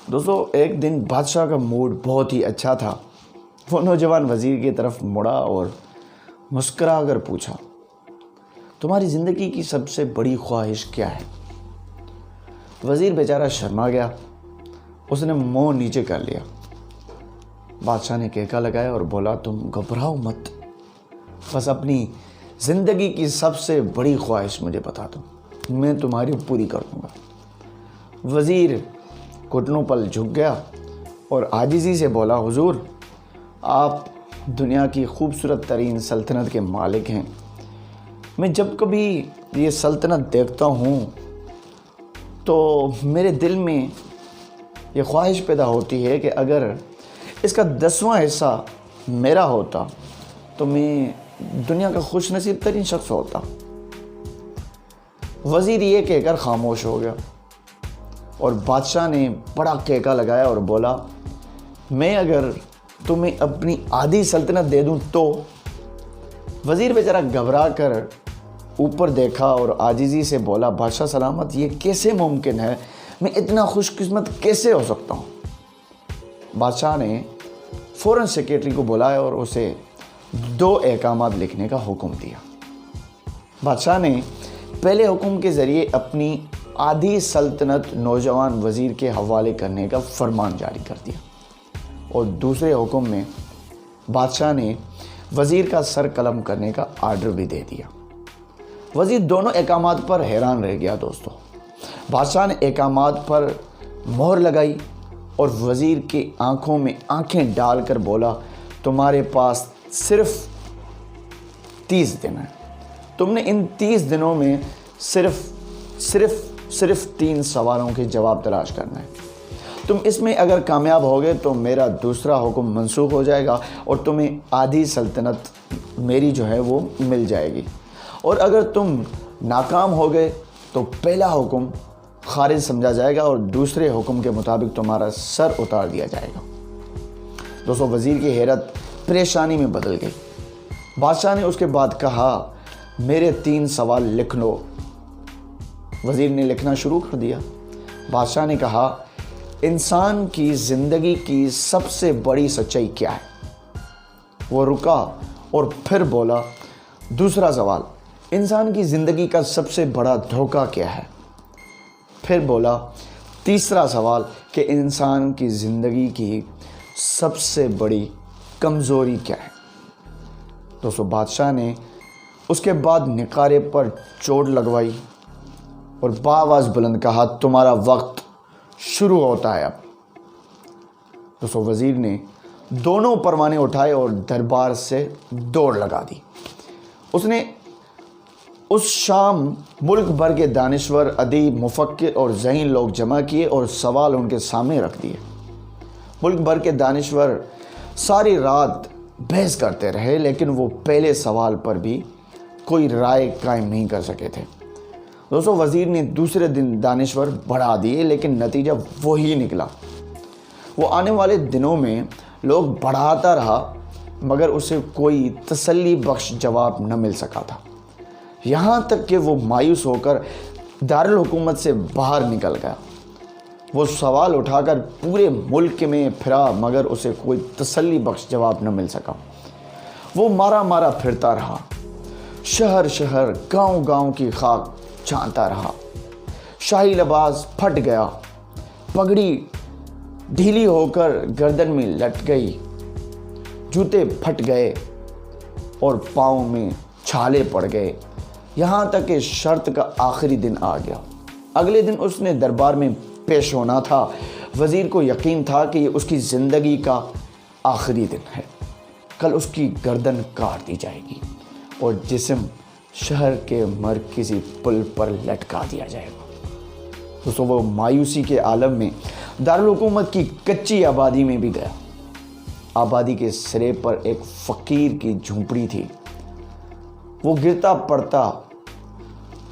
دوستو ایک دن بادشاہ کا موڈ بہت ہی اچھا تھا۔ وہ نوجوان وزیر کی طرف مڑا اور مسکرا کر پوچھا، تمہاری زندگی کی سب سے بڑی خواہش کیا ہے؟ وزیر بیچارہ شرما گیا، اس نے منہ نیچے کر لیا۔ بادشاہ نے کہکا لگایا اور بولا، تم گھبراؤ مت، بس اپنی زندگی کی سب سے بڑی خواہش مجھے بتا دو، میں تمہاری پوری کر دوں گا۔ وزیر گھٹنوں پر جھک گیا اور عاجزی سے بولا، حضور آپ دنیا کی خوبصورت ترین سلطنت کے مالک ہیں۔ میں جب کبھی یہ سلطنت دیکھتا ہوں تو میرے دل میں یہ خواہش پیدا ہوتی ہے کہ اگر اس کا 10واں حصہ میرا ہوتا تو میں دنیا کا خوش نصیب ترین شخص ہوتا۔ وزیر یہ کہہ کر خاموش ہو گیا اور بادشاہ نے بڑا کہکا لگایا اور بولا، میں اگر تمہیں اپنی آدھی سلطنت دے دوں تو؟ وزیر بیچارہ گھبرا کر اوپر دیکھا اور عاجزی سے بولا، بادشاہ سلامت، یہ کیسے ممکن ہے؟ میں اتنا خوش قسمت کیسے ہو سکتا ہوں؟ بادشاہ نے فوراً سیکریٹری کو بلایا اور اسے 2 احکامات لکھنے کا حکم دیا۔ بادشاہ نے پہلے حکم کے ذریعے اپنی آدھی سلطنت نوجوان وزیر کے حوالے کرنے کا فرمان جاری کر دیا اور دوسرے حکم میں بادشاہ نے وزیر کا سر قلم کرنے کا آرڈر بھی دے دیا۔ وزیر دونوں احکامات پر حیران رہ گیا۔ دوستو، بادشاہ نے احکامات پر مہر لگائی اور وزیر کی آنکھوں میں آنکھیں ڈال کر بولا، تمہارے پاس صرف 30 دن ہیں۔ تم نے ان 30 دنوں میں صرف 3 سوالوں کے جواب تلاش کرنا ہے۔ تم اس میں اگر کامیاب ہوگے تو میرا دوسرا حکم منسوخ ہو جائے گا اور تمہیں آدھی سلطنت میری جو ہے وہ مل جائے گی، اور اگر تم ناکام ہو گئے تو پہلا حکم خارج سمجھا جائے گا اور دوسرے حکم کے مطابق تمہارا سر اتار دیا جائے گا۔ دوستو، وزیر کی حیرت پریشانی میں بدل گئی۔ بادشاہ نے اس کے بعد کہا، میرے 3 سوال لکھ لو۔ وزیر نے لکھنا شروع کر دیا۔ بادشاہ نے کہا، انسان کی زندگی کی سب سے بڑی سچائی کیا ہے؟ وہ رکا اور پھر بولا، دوسرا سوال، انسان کی زندگی کا سب سے بڑا دھوکہ کیا ہے؟ پھر بولا، تیسرا سوال کہ انسان کی زندگی کی سب سے بڑی کمزوری کیا ہے؟ دوستو، بادشاہ نے اس کے بعد نقارے پر چوٹ لگوائی اور بآواز بلند کہا، تمہارا وقت شروع ہوتا ہے اب۔ دوستو، وزیر نے دونوں پروانے اٹھائے اور دربار سے دوڑ لگا دی۔ اس نے اس شام ملک بھر کے دانشور، ادیب، مفکر اور ذہین لوگ جمع کیے اور سوال ان کے سامنے رکھ دیے۔ ملک بھر کے دانشور ساری رات بحث کرتے رہے، لیکن وہ پہلے سوال پر بھی کوئی رائے قائم نہیں کر سکے تھے۔ دوستو، وزیر نے دوسرے دن دانشور بڑھا دیے، لیکن نتیجہ وہی نکلا۔ وہ آنے والے دنوں میں لوگ بڑھاتا رہا مگر اسے کوئی تسلی بخش جواب نہ مل سکا تھا، یہاں تک کہ وہ مایوس ہو کر دارالحکومت سے باہر نکل گیا۔ وہ سوال اٹھا کر پورے ملک میں پھرا مگر اسے کوئی تسلی بخش جواب نہ مل سکا۔ وہ مارا پھرتا رہا، شہر شہر، گاؤں گاؤں کی خاک چھانتا رہا۔ شاہی لباس پھٹ گیا، پگڑی ڈھیلی ہو کر گردن میں لٹ گئی، جوتے پھٹ گئے اور پاؤں میں چھالے پڑ گئے، یہاں تک کہ شرط کا آخری دن آ گیا۔ اگلے دن اس نے دربار میں پیش ہونا تھا۔ وزیر کو یقین تھا کہ یہ اس کی زندگی کا آخری دن ہے۔ کل اس کی گردن کاٹ دی جائے گی اور جسم شہر کے مرکزی پل پر لٹکا دیا جائے گا۔ دوستو، وہ مایوسی کے عالم میں دارالحکومت کی کچی آبادی میں بھی گیا۔ آبادی کے سرے پر ایک فقیر کی جھونپڑی تھی۔ وہ گرتا پڑتا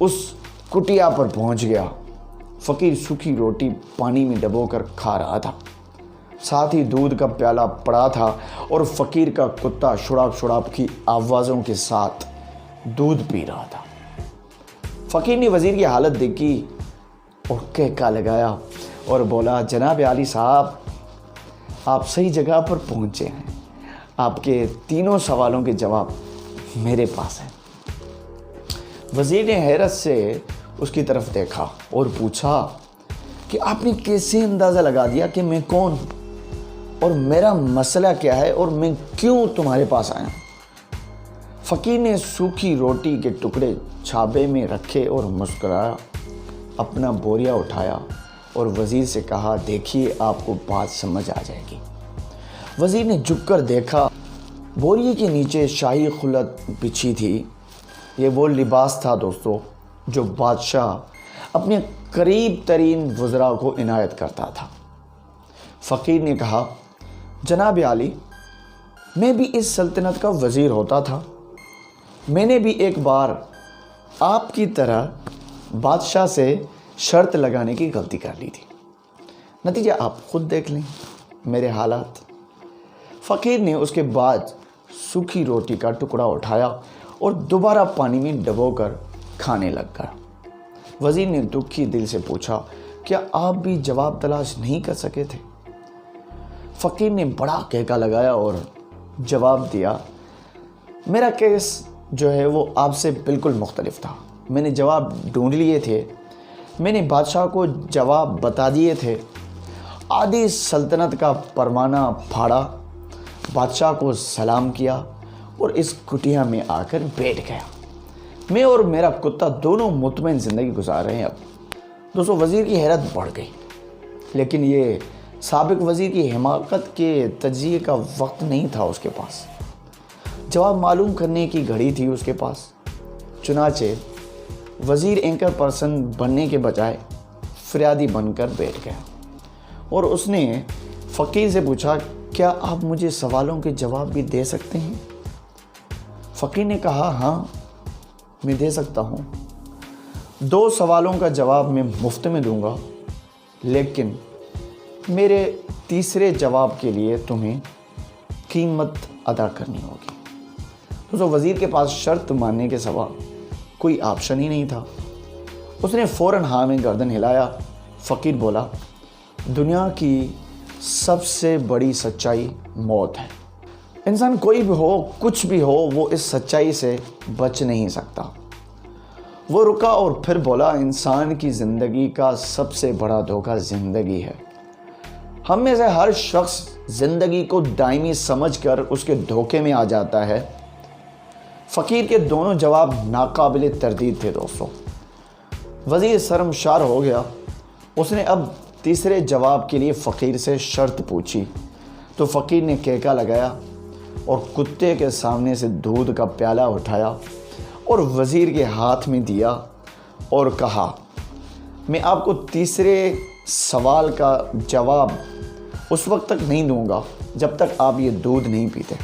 اس کٹیا پر پہنچ گیا۔ فقیر سوکھی روٹی پانی میں ڈبو کر کھا رہا تھا، ساتھ ہی دودھ کا پیالہ پڑا تھا اور فقیر کا کتا شڑاپ شڑاپ کی آوازوں کے ساتھ دودھ پی رہا تھا۔ فقیر نے وزیر کی حالت دیکھی اور کہکا لگایا، اور بولا جناب عالی صاحب آپ صحیح جگہ پر پہنچے ہیں، آپ کے تینوں سوالوں کے جواب میرے پاس ہیں۔ وزیر نے حیرت سے اس کی طرف دیکھا اور پوچھا کہ آپ نے کیسے اندازہ لگا دیا کہ میں کون اور میرا مسئلہ کیا ہے اور میں کیوں تمہارے پاس آیا ہوں؟ فقیر نے سوکھی روٹی کے ٹکڑے چھابے میں رکھے اور مسکرایا، اپنا بوریا اٹھایا اور وزیر سے کہا دیکھیے آپ کو بات سمجھ آ جائے گی۔ وزیر نے جھک کر دیکھا، بوریے کے نیچے شاہی خلعت بچھی تھی۔ یہ وہ لباس تھا دوستو جو بادشاہ اپنے قریب ترین وزراء کو عنایت کرتا تھا۔ فقیر نے کہا جناب عالی میں بھی اس سلطنت کا وزیر ہوتا تھا، میں نے بھی ایک بار آپ کی طرح بادشاہ سے شرط لگانے کی غلطی کر لی تھی، نتیجہ آپ خود دیکھ لیں میرے حالات۔ فقیر نے اس کے بعد سوکھی روٹی کا ٹکڑا اٹھایا اور دوبارہ پانی میں ڈبو کر کھانے لگ گیا۔ وزیر نے دکھی دل سے پوچھا کیا آپ بھی جواب تلاش نہیں کر سکے تھے؟ فقیر نے بڑا کہکا لگایا اور جواب دیا میرا کیس جو ہے وہ آپ سے بالکل مختلف تھا، میں نے جواب ڈھونڈ لیے تھے، میں نے بادشاہ کو جواب بتا دیے تھے، آدھی سلطنت کا پروانہ پھاڑا، بادشاہ کو سلام کیا اور اس کٹیا میں آ کر بیٹھ گیا۔ میں اور میرا کتا دونوں مطمئن زندگی گزار رہے ہیں۔ اب دوستو وزیر کی حیرت بڑھ گئی، لیکن یہ سابق وزیر کی حماقت کے تجزیے کا وقت نہیں تھا اس کے پاس، جواب معلوم کرنے کی گھڑی تھی اس کے پاس۔ چنانچہ وزیر اینکر پرسن بننے کے بجائے فریادی بن کر بیٹھ گیا اور اس نے فقیر سے پوچھا کیا آپ مجھے سوالوں کے جواب بھی دے سکتے ہیں؟ فقیر نے کہا ہاں میں دے سکتا ہوں، 2 سوالوں کا جواب میں مفت میں دوں گا، لیکن میرے تیسرے جواب کے لیے تمہیں قیمت ادا کرنی ہوگی۔ تو وزیر کے پاس شرط ماننے کے سوا کوئی آپشن ہی نہیں تھا۔ اس نے فوراً ہاں میں گردن ہلایا۔ فقیر بولا دنیا کی سب سے بڑی سچائی موت ہے، انسان کوئی بھی ہو کچھ بھی ہو وہ اس سچائی سے بچ نہیں سکتا۔ وہ رکا اور پھر بولا انسان کی زندگی کا سب سے بڑا دھوکہ زندگی ہے، ہم میں سے ہر شخص زندگی کو دائمی سمجھ کر اس کے دھوکے میں آ جاتا ہے۔ فقیر کے دونوں جواب ناقابل تردید تھے دوستو۔ وزیر شرمسار ہو گیا۔ اس نے اب تیسرے جواب کے لیے فقیر سے شرط پوچھی تو فقیر نے کہکا لگایا اور کتے کے سامنے سے دودھ کا پیالہ اٹھایا اور وزیر کے ہاتھ میں دیا اور کہا میں آپ کو تیسرے سوال کا جواب اس وقت تک نہیں دوں گا جب تک آپ یہ دودھ نہیں پیتے۔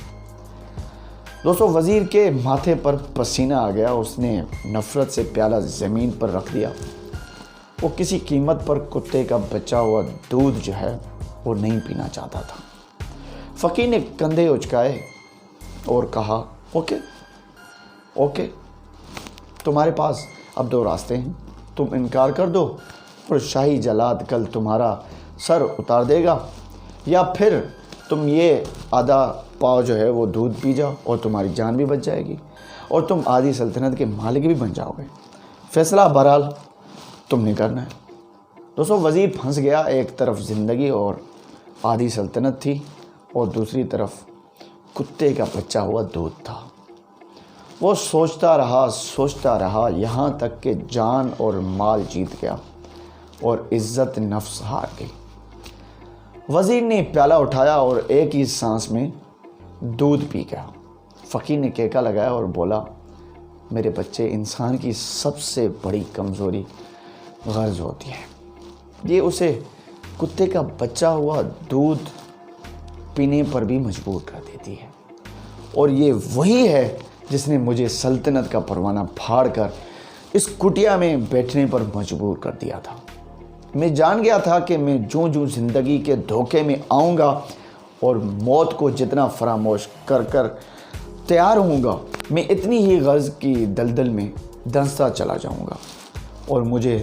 دوستو وزیر کے ماتھے پر پسینہ آ گیا، اس نے نفرت سے پیالہ زمین پر رکھ دیا۔ وہ کسی قیمت پر کتے کا بچا ہوا دودھ جو ہے وہ نہیں پینا چاہتا تھا۔ فقیر نے کندھے اچکائے اور کہا اوکے تمہارے پاس اب 2 راستے ہیں، تم انکار کر دو اور شاہی جلاد کل تمہارا سر اتار دے گا، یا پھر تم یہ آدھا پاؤ جو ہے وہ دودھ پی جاؤ اور تمہاری جان بھی بچ جائے گی اور تم آدھی سلطنت کے مالک بھی بن جاؤ گے، فیصلہ بہرحال تم نے کرنا ہے۔ دوستو وزیر پھنس گیا، ایک طرف زندگی اور آدھی سلطنت تھی اور دوسری طرف کتے کا بچا ہوا دودھ تھا۔ وہ سوچتا رہا یہاں تک کہ جان اور مال جیت گیا اور عزت نفس ہار گئی۔ وزیر نے پیالہ اٹھایا اور ایک ہی سانس میں دودھ پی گیا۔ فقیر نے کہکا لگایا اور بولا میرے بچے انسان کی سب سے بڑی کمزوری غرض ہوتی ہے، یہ اسے کتے کا بچا ہوا دودھ پینے پر بھی مجبور کر دیتی ہے، اور یہ وہی ہے جس نے مجھے سلطنت کا پروانہ پھاڑ کر اس کٹیا میں بیٹھنے پر مجبور کر دیا تھا۔ میں جان گیا تھا کہ میں جو زندگی کے دھوکے میں آؤں گا اور موت کو جتنا فراموش کر تیار ہوں گا، میں اتنی ہی غرض کی دلدل میں دھنستا چلا جاؤں گا اور مجھے